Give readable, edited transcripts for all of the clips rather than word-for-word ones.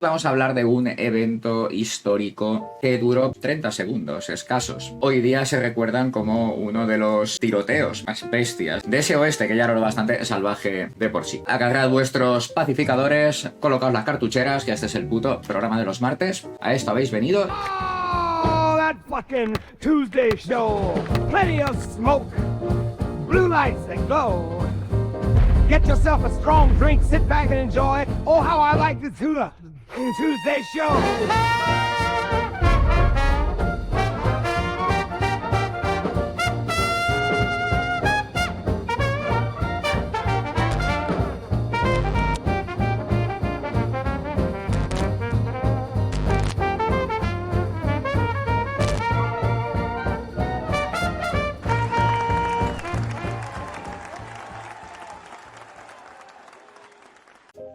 Vamos a hablar de un evento histórico que duró 30 segundos escasos. Hoy día se recuerdan como uno de los tiroteos más bestias de ese oeste que ya era lo bastante salvaje de por sí. Agarrad vuestros pacificadores, colocaos las cartucheras, que este es el puto programa de los martes. A esto habéis venido. Oh, that fucking Tuesday show. Plenty of smoke. Blue lights that glow. Get yourself a strong drink, sit back and enjoy. Oh, how I like the Tuesday show.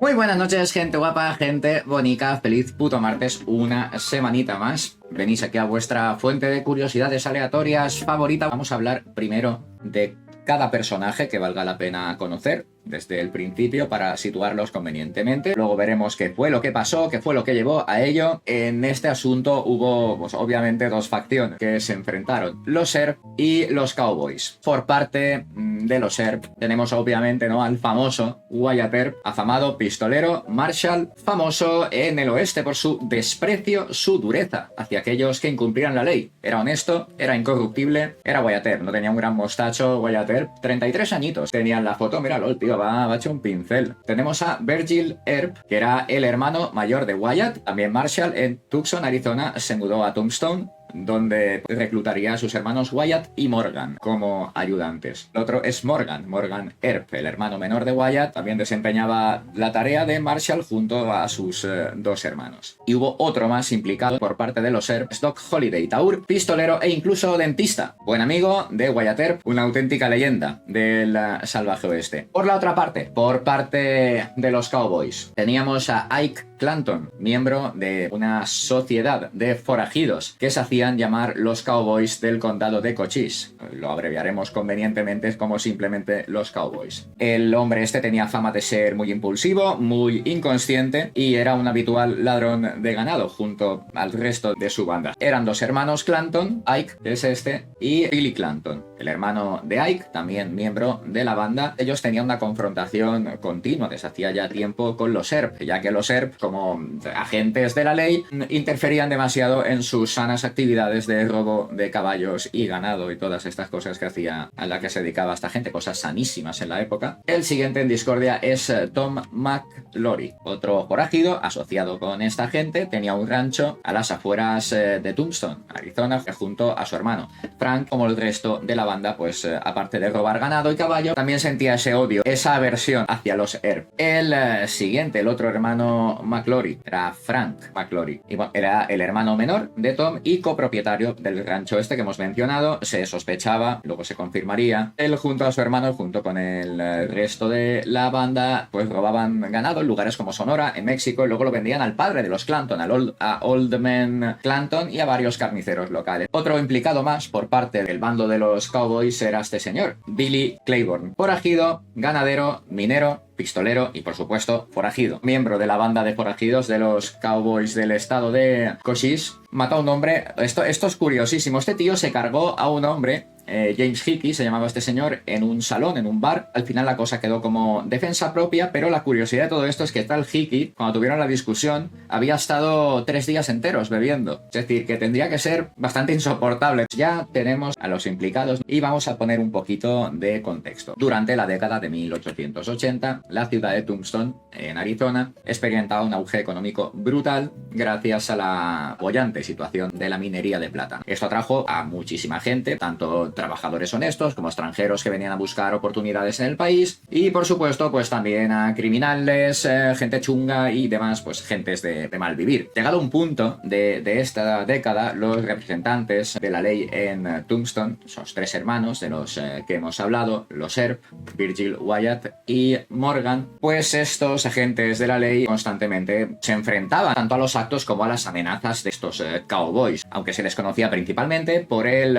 Muy buenas noches, gente guapa, gente bonica, feliz puto martes, una semanita más. Venís aquí a vuestra fuente de curiosidades aleatorias favorita. Vamos a hablar primero de cada personaje que valga la pena conocer desde el principio para situarlos convenientemente. Luego veremos qué fue lo que pasó, qué fue lo que llevó a ello. En este asunto hubo, pues, obviamente dos facciones que se enfrentaron, los Earp y los Cowboys. Por parte de los Earp tenemos obviamente, ¿no?, al famoso Wyatt Earp, afamado pistolero Marshall, famoso en el oeste por su desprecio, su dureza hacia aquellos que incumplieran la ley. Era honesto, era incorruptible, era Wyatt Earp, no tenía un gran mostacho. Wyatt Earp, 33 añitos. Tenía en la foto, míralo, el tío va hecho un pincel. Tenemos a Virgil Earp, que era el hermano mayor de Wyatt. También Marshall en Tucson, Arizona, se mudó a Tombstone, donde reclutaría a sus hermanos Wyatt y Morgan como ayudantes. El otro es Morgan Earp, el hermano menor de Wyatt, también desempeñaba la tarea de Marshall junto a sus dos hermanos. Y hubo otro más implicado por parte de los Earp, Doc Holliday, taur, pistolero e incluso dentista. Buen amigo de Wyatt Earp, una auténtica leyenda del salvaje oeste. Por la otra parte, por parte de los Cowboys, teníamos a Ike Clanton, miembro de una sociedad de forajidos que se hacían llamar los Cowboys del condado de Cochise. Lo abreviaremos convenientemente como simplemente los Cowboys. El hombre este tenía fama de ser muy impulsivo, muy inconsciente y era un habitual ladrón de ganado junto al resto de su banda. Eran dos hermanos Clanton, Ike, que es este, y Billy Clanton, el hermano de Ike, también miembro de la banda. Ellos tenían una confrontación continua desde hacía ya tiempo con los Earp, ya que los Earp, como agentes de la ley, interferían demasiado en sus sanas actividades de robo de caballos y ganado y todas estas cosas que hacía, a la que se dedicaba esta gente, cosas sanísimas en la época. El siguiente en discordia es Tom McClory, otro forajido asociado con esta gente. Tenía un rancho a las afueras de Tombstone, Arizona, junto a su hermano Frank. Como el resto de la banda, pues aparte de robar ganado y caballo, también sentía ese odio, esa aversión hacia los Earp. El siguiente, el otro hermano McClory, era Frank McClory, y bueno, era el hermano menor de Tom y copropietario del rancho este que hemos mencionado. Se sospechaba, luego se confirmaría, él junto a su hermano, junto con el resto de la banda, pues robaban ganado en lugares como Sonora, en México, y luego lo vendían al padre de los Clanton, a Oldman Clanton, y a varios carniceros locales. Otro implicado más por parte del bando de los Cowboys era este señor, Billy Claiborne, forajido, ganadero, minero, pistolero y, por supuesto, forajido. Miembro de la banda de forajidos de los Cowboys del estado de Cochise. Mató a un hombre. Esto es curiosísimo. Este tío se cargó a un hombre, James Hickey se llamaba este señor, en un salón, en un bar. Al final la cosa quedó como defensa propia, pero la curiosidad de todo esto es que tal Hickey, cuando tuvieron la discusión, había estado 3 días enteros bebiendo. Es decir, que tendría que ser bastante insoportable. Ya tenemos a los implicados y vamos a poner un poquito de contexto. Durante la década de 1880, la ciudad de Tombstone, en Arizona, experimentaba un auge económico brutal gracias a la bollante situación de la minería de plata. Esto atrajo a muchísima gente, tanto trabajadores honestos como extranjeros que venían a buscar oportunidades en el país, y por supuesto pues también a criminales, gente chunga y demás, pues gentes de mal vivir. Llegado a un punto de esta década, los representantes de la ley en Tombstone, esos tres hermanos de los que hemos hablado, los Earp, Virgil, Wyatt y Morgan, pues estos agentes de la ley constantemente se enfrentaban tanto a los actos como a las amenazas de estos cowboys, aunque se les conocía principalmente por el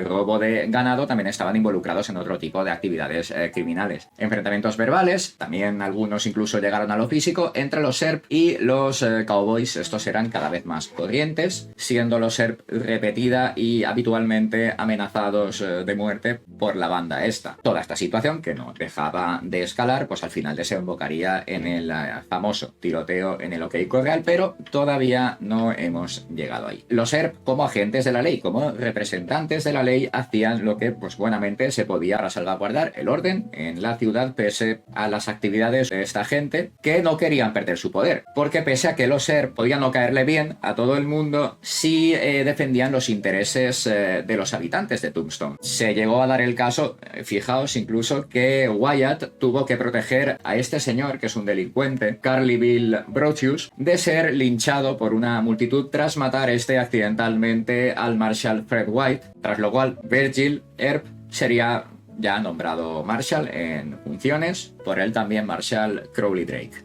robo de de ganado también estaban involucrados en otro tipo de actividades criminales. Enfrentamientos verbales, también algunos incluso llegaron a lo físico, entre los SERP y los cowboys. Estos eran cada vez más corrientes, siendo los SERP repetida y habitualmente amenazados de muerte por la banda esta. Toda esta situación, que no dejaba de escalar, pues al final desembocaría en el famoso tiroteo en el OK Corral, pero todavía no hemos llegado ahí. Los SERP, como agentes de la ley, como representantes de la ley, hacían lo que pues buenamente se podía para salvaguardar el orden en la ciudad, pese a las actividades de esta gente que no querían perder su poder, porque pese a que los SERP podían no caerle bien a todo el mundo, sí defendían los intereses de los habitantes de Tombstone. Se llegó a dar el caso, fijaos incluso, que Wyatt tuvo que proteger a este señor, que es un delincuente, Carly Bill Brochus, de ser linchado por una multitud tras matar accidentalmente al Marshal Fred White, tras lo cual Virgil Earp sería ya nombrado Marshal en funciones, por él también Marshal Crowley Drake.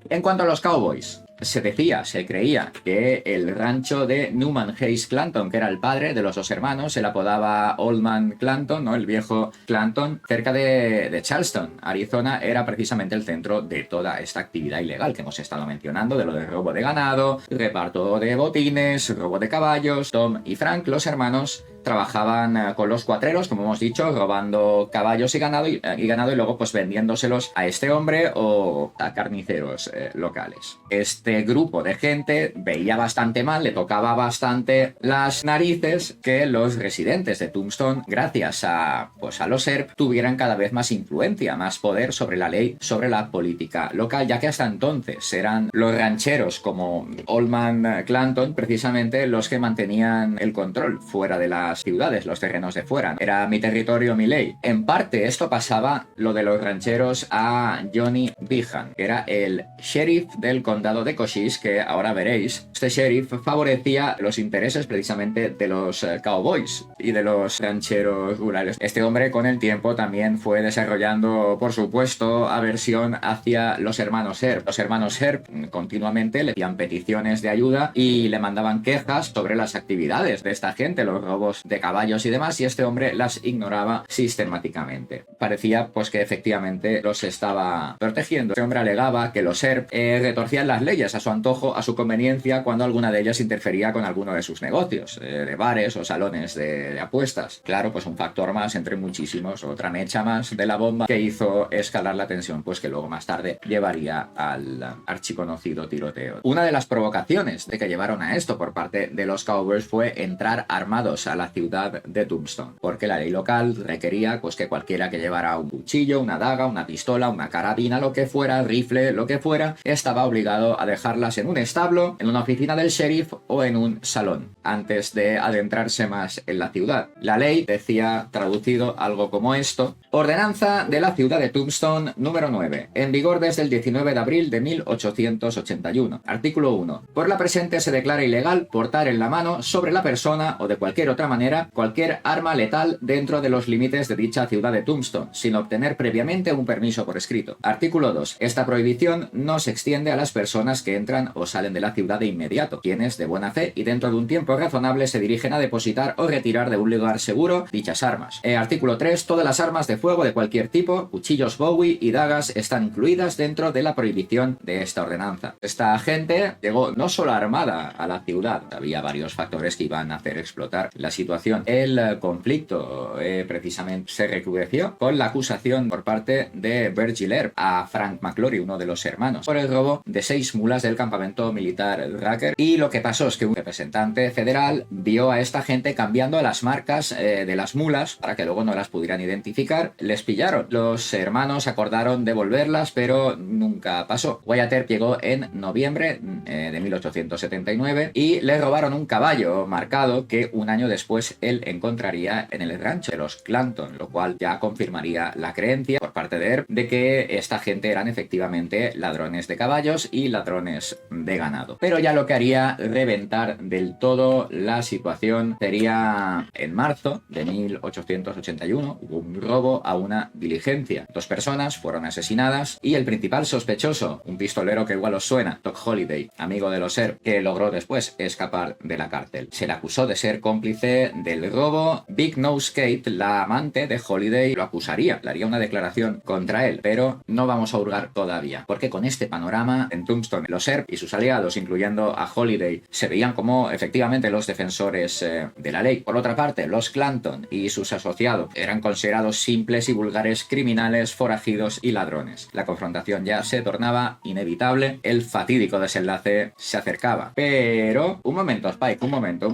En cuanto a los cowboys, se creía que el rancho de Newman Hayes Clanton, que era el padre de los dos hermanos, se le apodaba Old Man Clanton, ¿no? El viejo Clanton, cerca de Charleston, Arizona, era precisamente el centro de toda esta actividad ilegal que hemos estado mencionando, de lo de robo de ganado, reparto de botines, robo de caballos. Tom y Frank, los hermanos, trabajaban con los cuatreros, como hemos dicho, robando caballos y ganado y luego pues vendiéndoselos a este hombre o a carniceros locales. Este grupo de gente veía bastante mal, le tocaba bastante las narices que los residentes de Tombstone, gracias a los SERP, tuvieran cada vez más influencia, más poder sobre la ley, sobre la política local, ya que hasta entonces eran los rancheros como Old Man Clanton precisamente los que mantenían el control fuera de las ciudades, los terrenos de fuera. Era mi territorio, mi ley. En parte esto pasaba, lo de los rancheros, a Johnny Behan, que era el sheriff del condado de Cochise, que ahora veréis. Este sheriff favorecía los intereses precisamente de los cowboys y de los rancheros rurales. Este hombre con el tiempo también fue desarrollando, por supuesto, aversión hacia los hermanos Earp. Los hermanos Earp continuamente le hacían peticiones de ayuda y le mandaban quejas sobre las actividades de esta gente, los robos de caballos y demás, y este hombre las ignoraba sistemáticamente. Parecía pues que efectivamente los estaba protegiendo. Este hombre alegaba que los Earp retorcían las leyes a su antojo, a su conveniencia, cuando alguna de ellas interfería con alguno de sus negocios, de bares o salones de apuestas. Claro, pues un factor más entre muchísimos, otra mecha más de la bomba que hizo escalar la tensión, pues que luego más tarde llevaría al archiconocido tiroteo. Una de las provocaciones de que llevaron a esto por parte de los cowboys fue entrar armados a la ciudad de Tombstone, porque la ley local requería pues que cualquiera que llevara un cuchillo, una daga, una pistola, una carabina, lo que fuera, rifle, lo que fuera, estaba obligado a dejarlas en un establo, en una oficina del sheriff o en un salón, antes de adentrarse más en la ciudad. La ley decía, traducido, algo como esto: Ordenanza de la ciudad de Tombstone número 9, en vigor desde el 19 de abril de 1881. Artículo 1. Por la presente se declara ilegal portar en la mano, sobre la persona o de cualquier otra manera, cualquier arma letal dentro de los límites de dicha ciudad de Tombstone, sin obtener previamente un permiso por escrito. Artículo 2. Esta prohibición no se extiende a las personas que entran o salen de la ciudad de inmediato, quienes, de buena fe y dentro de un tiempo razonable, se dirigen a depositar o retirar de un lugar seguro dichas armas. Artículo 3. Todas las armas de fuego de cualquier tipo, cuchillos Bowie y dagas, están incluidas dentro de la prohibición de esta ordenanza. Esta gente llegó no solo armada a la ciudad, había varios factores que iban a hacer explotar la situación. El conflicto precisamente se recrudeció con la acusación por parte de Virgil Earp a Frank McClory, uno de los hermanos, por el robo de 6 mulas del campamento militar Rucker. Y lo que pasó es que un representante federal vio a esta gente cambiando las marcas de las mulas para que luego no las pudieran identificar. Les pillaron. Los hermanos acordaron devolverlas, pero nunca pasó. Wyatt Earp llegó en noviembre de 1879 y le robaron un caballo marcado que un año después él encontraría en el rancho de los Clanton, lo cual ya confirmaría la creencia por parte de Earp de que esta gente eran efectivamente ladrones de caballos y ladrones de ganado. Pero ya lo lo que haría reventar del todo la situación sería en marzo de 1881, hubo un robo a una diligencia. 2 personas fueron asesinadas y el principal sospechoso, un pistolero que igual os suena, Doc Holliday, amigo de los Earp, que logró después escapar de la cárcel. Se le acusó de ser cómplice del robo. Big Nose Kate, la amante de Holliday, lo acusaría, le haría una declaración contra él, pero no vamos a hurgar todavía, porque con este panorama en Tombstone, los Earp y sus aliados, incluyendo a Holliday, se veían como efectivamente los defensores de la ley. Por otra parte, los Clanton y sus asociados eran considerados simples y vulgares criminales, forajidos y ladrones. La confrontación ya se tornaba inevitable, el fatídico desenlace se acercaba. Pero, un momento, Spike, un momento.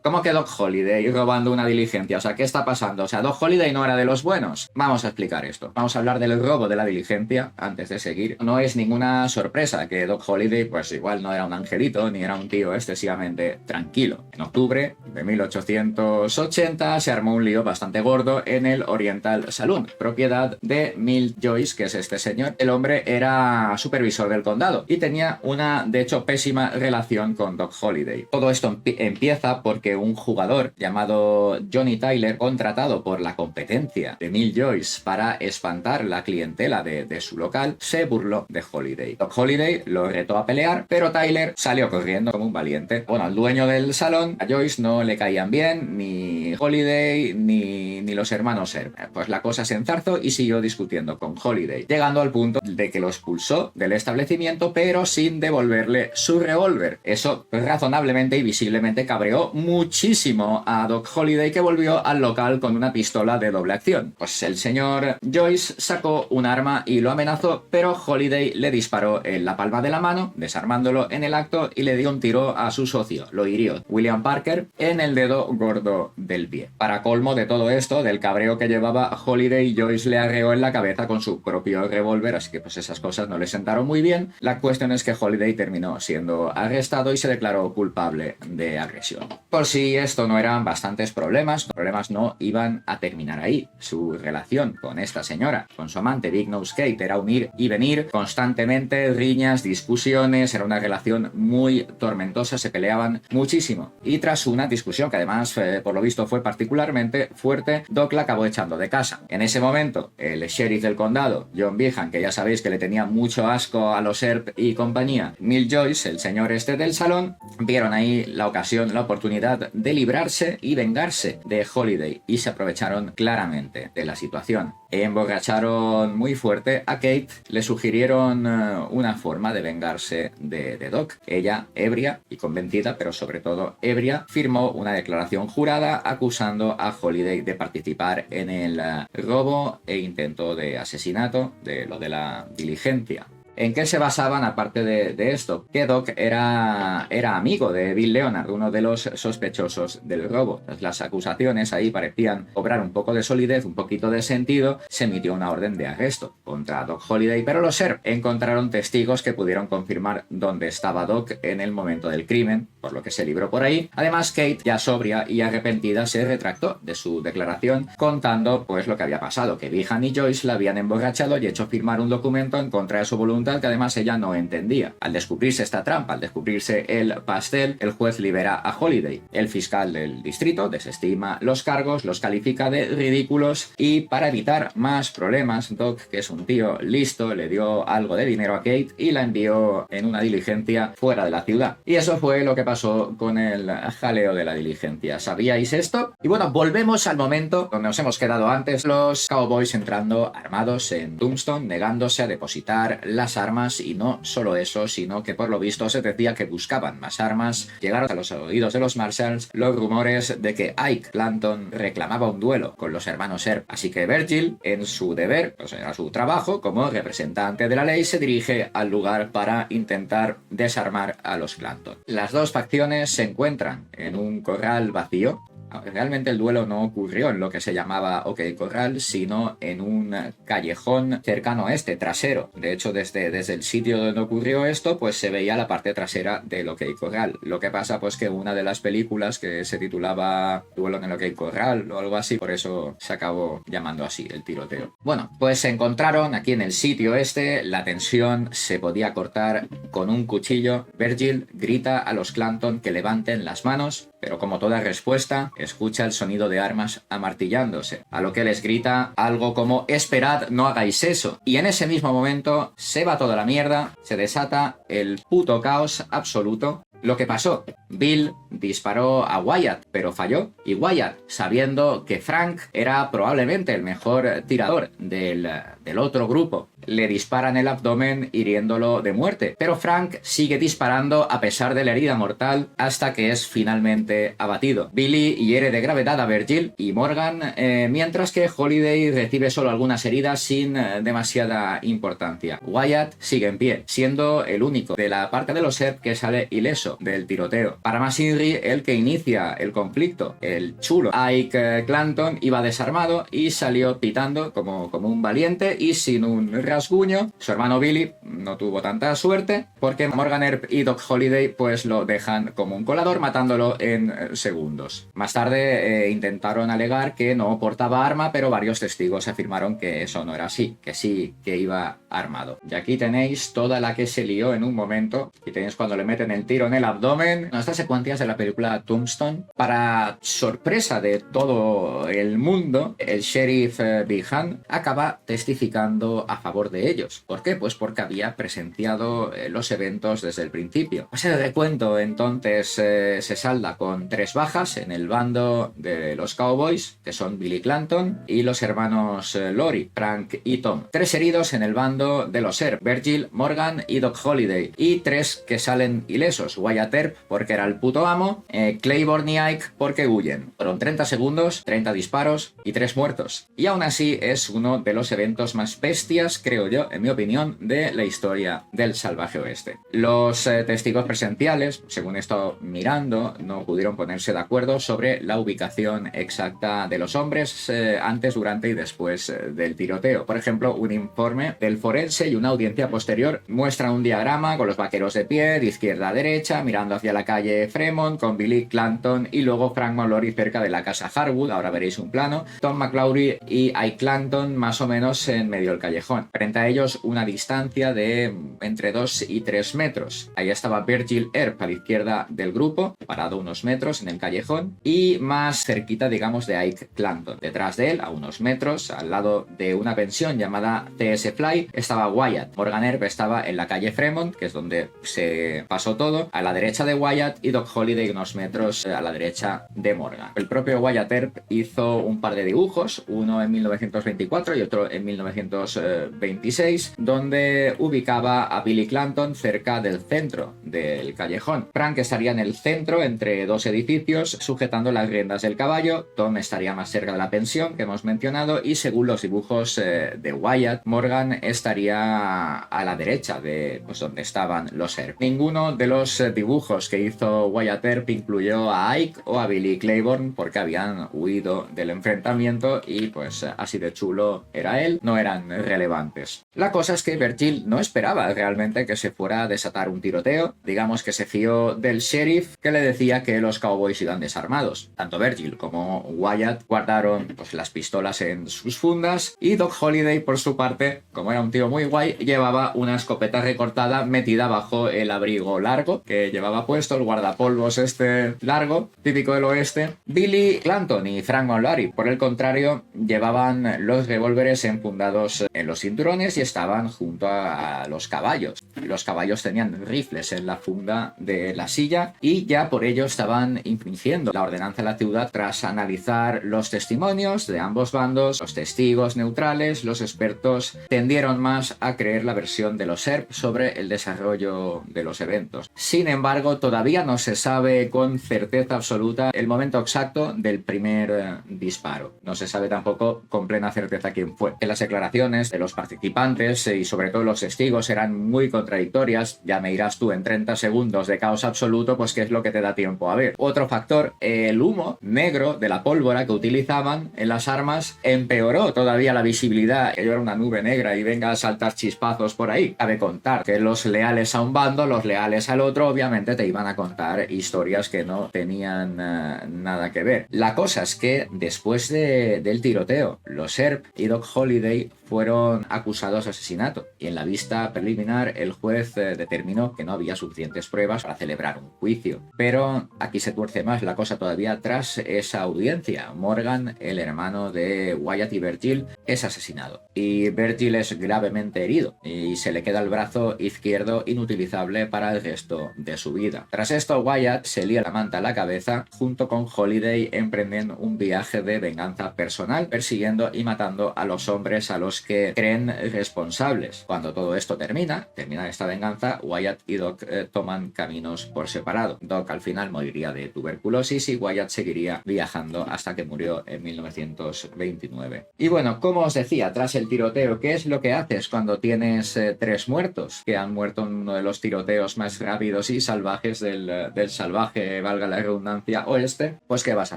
¿Cómo que Doc Holliday robando una diligencia? O sea, ¿qué está pasando? O sea, Doc Holliday no era de los buenos. Vamos a explicar esto. Vamos a hablar del robo de la diligencia antes de seguir. No es ninguna sorpresa que Doc Holliday, pues igual no era un angelito, ni era un tío excesivamente tranquilo. En octubre de 1880 se armó un lío bastante gordo en el Oriental Saloon, propiedad de Milt Joyce, que es este señor. El hombre era supervisor del condado y tenía una, de hecho, pésima relación con Doc Holliday. Todo esto empieza porque un jugador llamado Johnny Tyler, contratado por la competencia de Milt Joyce para espantar la clientela de su local, se burló de Holliday. Doc Holliday lo retó a pelear, pero Tyler salió corriendo como un valiente. Bueno, al dueño del salón, a Joyce, no le caían bien ni Holliday ni los hermanos Earp. Pues la cosa se enzarzó y siguió discutiendo con Holliday, llegando al punto de que lo expulsó del establecimiento, pero sin devolverle su revólver. Eso razonablemente y visiblemente cabreó muchísimo a Doc Holliday, que volvió al local con una pistola de doble acción. Pues el señor Joyce sacó un arma y lo amenazó, pero Holliday le disparó en la palma de la mano, desarmándolo en el acto, y le dio un tiro a su socio. Lo hirió, William Parker, en el dedo gordo del pie. Para colmo de todo esto, del cabreo que llevaba Holliday, Joyce le arreó en la cabeza con su propio revólver, así que pues esas cosas no le sentaron muy bien. La cuestión es que Holliday terminó siendo arrestado y se declaró culpable de agresión. Por si esto no eran bastantes problemas, los problemas no iban a terminar ahí. Su relación con esta señora, con su amante Big Nose Kate, era un ir y venir constantemente, riñas, discusiones, era una relación muy tormentosa, se peleaban muchísimo. Y tras una discusión que además, por lo visto, fue particularmente fuerte, Doc la acabó echando de casa. En ese momento, el sheriff del condado, John Behan, que ya sabéis que le tenía mucho asco a los Earp y compañía, Milt Joyce, el señor este del salón, vieron ahí la ocasión, la oportunidad de librarse y vengarse de Holliday, y se aprovecharon claramente de la situación. Emborracharon muy fuerte a Kate, le sugirieron una forma de vengarse de Doc. Ella, ebria y convencida, pero sobre todo ebria, firmó una declaración jurada acusando a Holliday de participar en el robo e intento de asesinato de lo de la diligencia. ¿En qué se basaban aparte de esto? Que Doc era amigo de Bill Leonard, uno de los sospechosos del robo. Las acusaciones ahí parecían cobrar un poco de solidez, un poquito de sentido. Se emitió una orden de arresto contra Doc Holliday, pero los Earp encontraron testigos que pudieron confirmar dónde estaba Doc en el momento del crimen, por lo que se libró por ahí. Además, Kate, ya sobria y arrepentida, se retractó de su declaración contando pues lo que había pasado, que Behan y Joyce la habían emborrachado y hecho firmar un documento en contra de su voluntad que además ella no entendía. Al descubrirse esta trampa, al descubrirse el pastel, el juez libera a Holliday. El fiscal del distrito desestima los cargos, los califica de ridículos, y para evitar más problemas, Doc, que es un tío listo, le dio algo de dinero a Kate y la envió en una diligencia fuera de la ciudad. Y eso fue lo que pasó con el jaleo de la diligencia. ¿Sabíais esto? Y bueno, volvemos al momento donde nos hemos quedado antes, los cowboys entrando armados en Tombstone, negándose a depositar las armas, y no solo eso, sino que por lo visto se decía que buscaban más armas. Llegaron a los oídos de los Marshalls los rumores de que Ike Clanton reclamaba un duelo con los hermanos Earp, así que Virgil, en su deber, o sea, su trabajo como representante de la ley, se dirige al lugar para intentar desarmar a los Clanton. Las dos facciones se encuentran en un corral vacío Realmente el duelo no ocurrió en lo que se llamaba OK Corral, sino en un callejón cercano a este, trasero. De hecho, desde el sitio donde ocurrió esto, pues se veía la parte trasera del OK Corral. Lo que pasa, pues que una de las películas que se titulaba Duelo en el OK Corral o algo así, por eso se acabó llamando así el tiroteo. Bueno, pues se encontraron aquí en el sitio este, la tensión se podía cortar con un cuchillo. Virgil grita a los Clanton que levanten las manos, pero como toda respuesta, escucha el sonido de armas amartillándose, a lo que les grita algo como «Esperad, no hagáis eso». Y en ese mismo momento se va toda la mierda, se desata el puto caos absoluto. Lo que pasó, Bill disparó a Wyatt, pero falló, y Wyatt, sabiendo que Frank era probablemente el mejor tirador del otro grupo, le dispara en el abdomen hiriéndolo de muerte. Pero Frank sigue disparando a pesar de la herida mortal hasta que es finalmente abatido. Billy hiere de gravedad a Virgil y Morgan, mientras que Holiday recibe solo algunas heridas sin demasiada importancia. Wyatt sigue en pie, siendo el único de la parte de los Earp que sale ileso del tiroteo. Para más Inri, el que inicia el conflicto, el chulo Ike Clanton, iba desarmado y salió pitando como un valiente y sin un rasguño. Su hermano Billy no tuvo tanta suerte porque Morgan Earp y Doc Holiday pues lo dejan como un colador, matándolo en segundos. Más tarde intentaron alegar que no portaba arma, pero varios testigos afirmaron que eso no era así, que sí que iba armado. Y aquí tenéis toda la que se lió en un momento, y tenéis cuando le meten el tiro en el abdomen. Estas secuencias de la película Tombstone, para sorpresa de todo el mundo, el sheriff Behan acaba testificando a favor de ellos. ¿Por qué? Pues porque había presenciado los eventos desde el principio. Pues el recuento entonces se salda con 3 bajas en el bando de los Cowboys, que son Billy Clanton y los hermanos Lori, Frank y Tom. 3 heridos en el bando de los Earp, Virgil, Morgan y Doc Holiday. Y 3 que salen ilesos, Wyatt Earp porque era el puto amo, Claiborne y Ike porque huyen. Fueron 30 segundos, 30 disparos y 3 muertos. Y aún así es uno de los eventos más bestias, creo yo, en mi opinión, de la historia del salvaje oeste. Los testigos presenciales, según he estado mirando, no pudieron ponerse de acuerdo sobre la ubicación exacta de los hombres antes, durante y después del tiroteo. Por ejemplo, un informe del forense y una audiencia posterior muestra un diagrama con los vaqueros de pie, de izquierda a derecha, mirando hacia la calle Fremont, con Billy Clanton y luego Frank Mallory cerca de la casa Harwood, ahora veréis un plano, Tom McLaury y Ike Clanton más o menos en medio del callejón. Frente a ellos una distancia de entre 2 y 3 metros. Ahí estaba Virgil Earp a la izquierda del grupo, parado unos metros en el callejón, y más cerquita, digamos, de Ike Clanton. Detrás de él, a unos metros, al lado de una pensión llamada CS Fly, estaba Wyatt. Morgan Earp estaba en la calle Fremont, que es donde se pasó todo, a la derecha de Wyatt, y Doc Holiday unos metros a la derecha de Morgan. El propio Wyatt Earp hizo un par de dibujos, uno en 1924 y otro en 1926, donde ubicaba a Billy Clanton cerca del centro del callejón. Frank estaría en el centro, entre 2 edificios, sujetando las riendas del caballo. Tom estaría más cerca de la pensión que hemos mencionado, y según los dibujos de Wyatt, Morgan estaría a la derecha de donde estaban los Earp. Ninguno de los dibujos que hizo Wyatt Earp incluyó a Ike o a Billy Claiborne porque habían huido del enfrentamiento y pues así de chulo era él, no eran relevantes. La cosa es que Virgil no esperaba realmente que se fuera a desatar un tiroteo. Digamos que se fió del sheriff, que le decía que los Cowboys iban desarmados. Tanto Virgil como Wyatt guardaron pues las pistolas en sus fundas, y Doc Holiday, por su parte, como era un tío muy guay, llevaba una escopeta recortada metida bajo el abrigo largo que llevaba puesto, el guardapolvos este largo, típico del oeste. Billy Clanton y Frank Mallory, por el contrario, llevaban los revólveres enfundados en los cinturones y estaban junto a los caballos. Los caballos tenían rifles en la funda de la silla, y ya por ello estaban infringiendo la ordenanza de la ciudad. Tras analizar los testimonios de ambos bandos, los testigos neutrales, los expertos tendieron más a creer la versión de los Earp sobre el desarrollo de los eventos. Sin embargo, todavía no se sabe con certeza absoluta el momento exacto del primer disparo. No se sabe tampoco con plena certeza quién fue. En las declaraciones de los participantes participantes y sobre todo los testigos eran muy contradictorias. Ya me dirás tú, en 30 segundos de caos absoluto, pues qué es lo que te da tiempo a ver. Otro factor, el humo negro de la pólvora que utilizaban en las armas empeoró todavía la visibilidad. Que yo era una nube negra y venga a saltar chispazos por ahí. Cabe contar que los leales a un bando, los leales al otro, obviamente te iban a contar historias que no tenían nada que ver. La cosa es que después del tiroteo, los Earp y Doc Holliday fueron acusados de asesinato y en la vista preliminar el juez determinó que no había suficientes pruebas para celebrar un juicio. Pero aquí se tuerce más la cosa todavía tras esa audiencia. Morgan, el hermano de Wyatt y Virgil, es asesinado y Virgil es gravemente herido y se le queda el brazo izquierdo inutilizable para el resto de su vida. Tras esto, Wyatt se lía la manta a la cabeza, junto con Holliday emprenden un viaje de venganza personal, persiguiendo y matando a los hombres a los que creen responsables. Cuando todo esto termina esta venganza, Wyatt y Doc toman caminos por separado. Doc al final moriría de tuberculosis y Wyatt seguiría viajando hasta que murió en 1929. Y bueno, como os decía, tras el tiroteo, ¿qué es lo que haces cuando tienes 3 muertos que han muerto en uno de los tiroteos más rápidos y salvajes del salvaje, valga la redundancia, oeste? Pues ¿qué vas a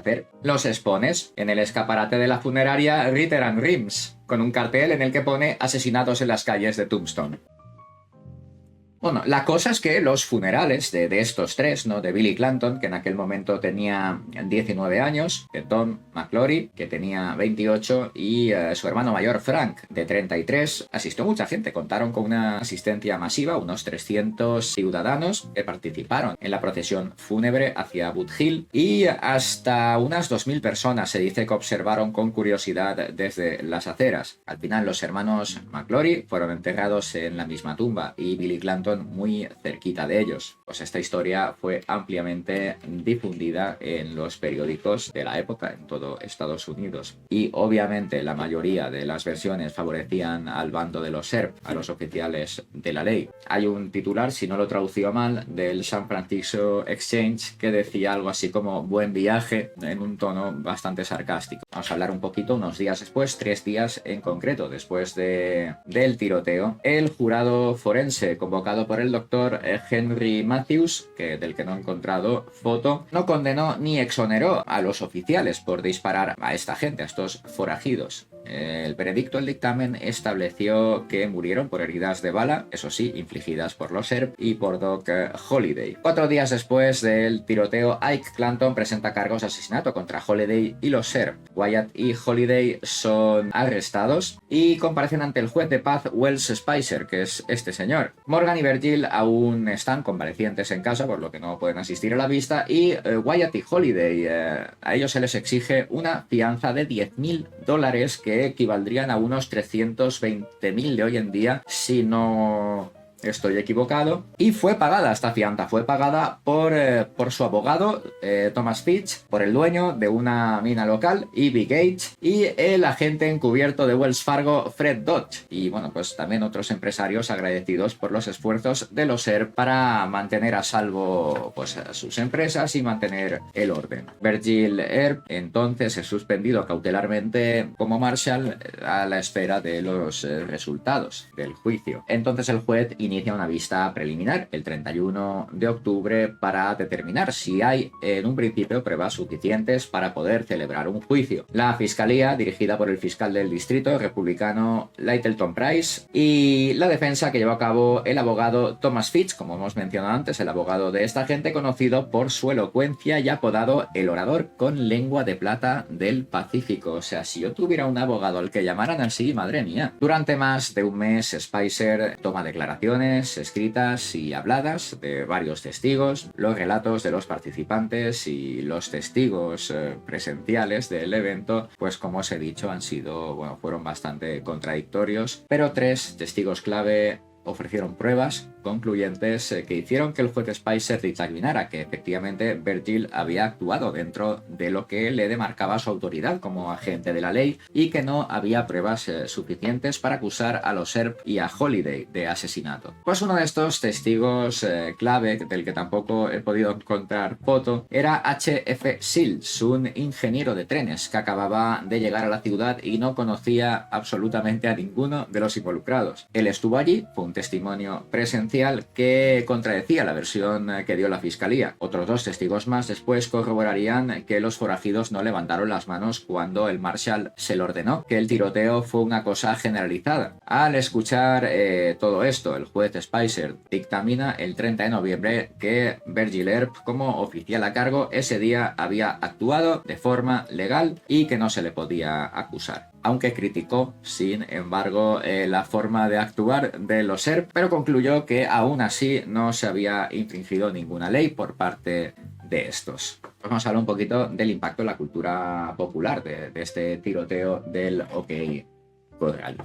hacer? Los expones en el escaparate de la funeraria Ritter and Reeves, con un cartel en el que pone asesinados en las calles de Tombstone. Bueno, la cosa es que los funerales de estos 3, ¿no? De Billy Clanton, que en aquel momento tenía 19 años, de Tom McClory, que tenía 28, y su hermano mayor Frank, de 33, asistió mucha gente. Contaron con una asistencia masiva, unos 300 ciudadanos que participaron en la procesión fúnebre hacia Boot Hill, y hasta unas 2.000 personas se dice que observaron con curiosidad desde las aceras. Al final los hermanos McClory fueron enterrados en la misma tumba y Billy Clanton muy cerquita de ellos. Pues esta historia fue ampliamente difundida en los periódicos de la época en todo Estados Unidos. Y obviamente la mayoría de las versiones favorecían al bando de los Earp, a los oficiales de la ley. Hay un titular, si no lo tradució mal, del San Francisco Exchange que decía algo así como buen viaje, en un tono bastante sarcástico. Vamos a hablar un poquito unos días después, 3 días en concreto, después del tiroteo. El jurado forense convocado por el doctor Henry Matthews, del que no he encontrado foto, no condenó ni exoneró a los oficiales por disparar a esta gente, a estos forajidos. El veredicto del dictamen estableció que murieron por heridas de bala, eso sí, infligidas por los Earp y por Doc Holliday. 4 días después del tiroteo, Ike Clanton presenta cargos de asesinato contra Holliday y los Earp. Wyatt y Holliday son arrestados y comparecen ante el juez de paz Wells Spicer, que es este señor. Morgan y Virgil aún están convalecientes en casa, por lo que no pueden asistir a la vista, y Wyatt y Holliday, a ellos se les exige una fianza de $10.000 que equivaldrían a unos 320.000 de hoy en día, si no estoy equivocado. Y fue pagada esta fianza, fue pagada por su abogado, Thomas Fitch, por el dueño de una mina local, E.B. Gates, y el agente encubierto de Wells Fargo, Fred Dodge. Y bueno, pues también otros empresarios agradecidos por los esfuerzos de los Earp para mantener a salvo pues a sus empresas y mantener el orden. Virgil Earp entonces es suspendido cautelarmente como Marshal a la espera de los resultados del juicio. Entonces el juez inicia una vista preliminar el 31 de octubre para determinar si hay en un principio pruebas suficientes para poder celebrar un juicio. La fiscalía, dirigida por el fiscal del distrito republicano Littleton Price, y la defensa que llevó a cabo el abogado Thomas Fitch, como hemos mencionado antes, el abogado de esta gente, conocido por su elocuencia y apodado el orador con lengua de plata del Pacífico. O sea, si yo tuviera un abogado al que llamaran así, madre mía. Durante más de un mes, Spicer toma declaraciones escritas y habladas de varios testigos, los relatos de los participantes y los testigos presenciales del evento, pues como os he dicho, fueron bastante contradictorios, pero 3 testigos clave ofrecieron pruebas concluyentes que hicieron que el juez Spicer dictaminara que efectivamente Virgil había actuado dentro de lo que le demarcaba su autoridad como agente de la ley y que no había pruebas suficientes para acusar a los Earp y a Holiday de asesinato. Pues uno de estos testigos clave, del que tampoco he podido encontrar foto, era H.F. Shields, un ingeniero de trenes que acababa de llegar a la ciudad y no conocía absolutamente a ninguno de los involucrados. Él estuvo allí, fue un testimonio presencial que contradecía la versión que dio la fiscalía. Otros dos testigos más después corroborarían que los forajidos no levantaron las manos cuando el Marshal se lo ordenó, que el tiroteo fue una cosa generalizada. Al escuchar todo esto, el juez Spicer dictamina el 30 de noviembre que Virgil Earp, como oficial a cargo, ese día había actuado de forma legal y que no se le podía acusar. Aunque criticó, sin embargo, la forma de actuar de los Earp, pero concluyó que aún así no se había infringido ninguna ley por parte de estos. Pues vamos a hablar un poquito del impacto en la cultura popular de este tiroteo del OK Corral.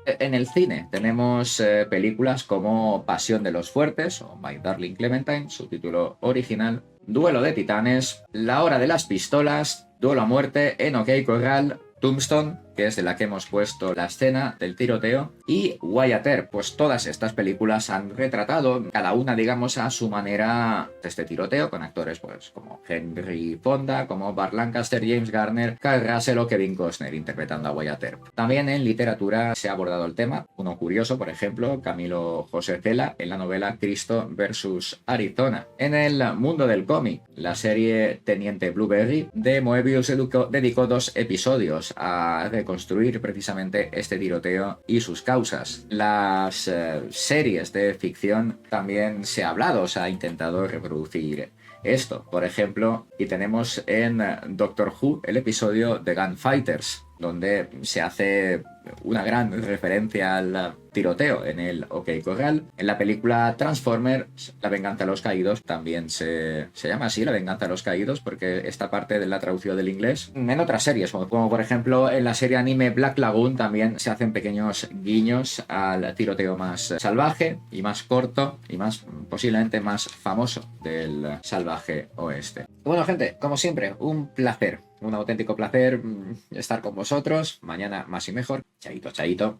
En el cine tenemos películas como Pasión de los Fuertes o My Darling Clementine, su título original, Duelo de Titanes, La Hora de las Pistolas, Duelo a Muerte, en OK Corral, Tombstone, que es de la que hemos puesto la escena del tiroteo, y Wyatt Earp. Pues todas estas películas han retratado, cada una digamos a su manera, este tiroteo, con actores pues como Henry Fonda, como Burt Lancaster, James Garner, Kurt Russell o Kevin Costner interpretando a Wyatt Earp. También en literatura se ha abordado el tema, uno curioso, por ejemplo, Camilo José Cela en la novela Cristo vs. Arizona. En el mundo del cómic, la serie Teniente Blueberry de Moebius dedicó 2 episodios a reconstruir precisamente este tiroteo y sus causas. Las series de ficción también se ha hablado, se ha intentado reproducir esto. Por ejemplo, y tenemos en Doctor Who el episodio de Gunfighters, donde se hace una gran referencia al tiroteo en el OK Corral. En la película Transformers, La Venganza de los Caídos, también se llama así, La Venganza de los Caídos, porque esta parte de la traducción del inglés. En otras series, como por ejemplo en la serie anime Black Lagoon, también se hacen pequeños guiños al tiroteo más salvaje y más corto y más posiblemente más famoso del salvaje oeste. Bueno, gente, como siempre, un placer. Un auténtico placer estar con vosotros. Mañana más y mejor. Chaito, chaito.